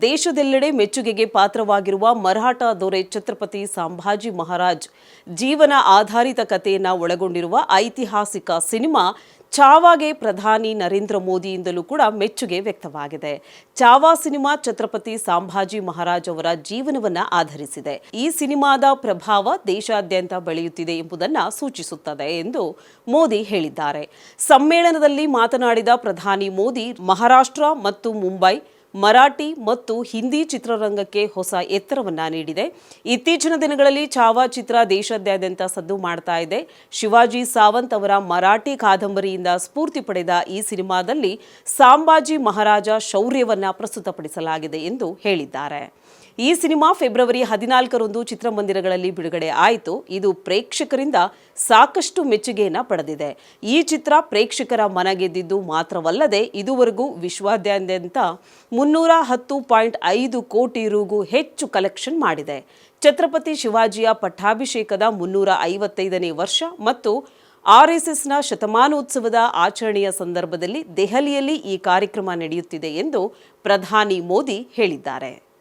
ದೇಶದೆಲ್ಲೆಡೆ ಮೆಚ್ಚುಗೆಗೆ ಪಾತ್ರವಾಗಿರುವ ಮರಾಠ ದೊರೆ ಛತ್ರಪತಿ ಸಂಭಾಜಿ ಮಹಾರಾಜ್ ಜೀವನ ಆಧಾರಿತ ಕಥೆಯನ್ನು ಒಳಗೊಂಡಿರುವ ಐತಿಹಾಸಿಕ ಸಿನಿಮಾ ಚಾವಾಗೆ ಪ್ರಧಾನಿ ನರೇಂದ್ರ ಮೋದಿಯಿಂದಲೂ ಕೂಡ ಮೆಚ್ಚುಗೆ ವ್ಯಕ್ತವಾಗಿದೆ. ಚಾವಾ ಸಿನಿಮಾ ಛತ್ರಪತಿ ಸಂಭಾಜಿ ಮಹಾರಾಜ್ ಅವರ ಜೀವನವನ್ನ ಆಧರಿಸಿದೆ. ಈ ಸಿನಿಮಾದ ಪ್ರಭಾವ ದೇಶಾದ್ಯಂತ ಬೆಳೆಯುತ್ತಿದೆ ಎಂಬುದನ್ನು ಸೂಚಿಸುತ್ತದೆ ಎಂದು ಮೋದಿ ಹೇಳಿದ್ದಾರೆ. ಸಮ್ಮೇಳನದಲ್ಲಿ ಮಾತನಾಡಿದ ಪ್ರಧಾನಿ ಮೋದಿ, ಮಹಾರಾಷ್ಟ್ರ ಮತ್ತು ಮುಂಬೈ ಮರಾಠಿ ಮತ್ತು ಹಿಂದಿ ಚಿತ್ರರಂಗಕ್ಕೆ ಹೊಸ ಎತ್ತರವನ್ನ ನೀಡಿದೆ. ಇತ್ತೀಚಿನ ದಿನಗಳಲ್ಲಿ ಚಾವಾ ಚಿತ್ರ ದೇಶಾದ್ಯಂತ ಸದ್ದು ಮಾಡ್ತಾ ಇದೆ. ಶಿವಾಜಿ ಸಾವಂತ್ ಅವರ ಮರಾಠಿ ಕಾದಂಬರಿಯಿಂದ ಸ್ಫೂರ್ತಿ ಪಡೆದ ಈ ಸಿನಿಮಾದಲ್ಲಿ ಸಂಭಾಜಿ ಮಹಾರಾಜ ಶೌರ್ಯವನ್ನ ಪ್ರಸ್ತುತಪಡಿಸಲಾಗಿದೆ ಎಂದು ಹೇಳಿದ್ದಾರೆ. ಈ ಸಿನಿಮಾ ಫೆಬ್ರವರಿ 14ರಂದು ಚಿತ್ರಮಂದಿರಗಳಲ್ಲಿ ಬಿಡುಗಡೆ ಆಯಿತು. ಇದು ಪ್ರೇಕ್ಷಕರಿಂದ ಸಾಕಷ್ಟು ಮೆಚ್ಚುಗೆಯನ್ನು ಪಡೆದಿದೆ. ಈ ಚಿತ್ರ ಪ್ರೇಕ್ಷಕರ ಮನಗೆದ್ದಿದ್ದು ಮಾತ್ರವಲ್ಲದೆ ಇದುವರೆಗೂ ವಿಶ್ವಾದ್ಯಂತ 310.5 ಕೋಟಿ ರುಗೂ ಹೆಚ್ಚು ಕಲೆಕ್ಷನ್ ಮಾಡಿದೆ. ಛತ್ರಪತಿ ಶಿವಾಜಿಯ ಪಟ್ಟಾಭಿಷೇಕದ 355ನೇ ವರ್ಷ ಮತ್ತು ಆರ್ಎಸ್ಎಸ್ನ ಶತಮಾನೋತ್ಸವದ ಆಚರಣೆಯ ಸಂದರ್ಭದಲ್ಲಿ ದೆಹಲಿಯಲ್ಲಿ ಈ ಕಾರ್ಯಕ್ರಮ ನಡೆಯುತ್ತಿದೆ ಎಂದು ಪ್ರಧಾನಿ ಮೋದಿ ಹೇಳಿದ್ದಾರೆ.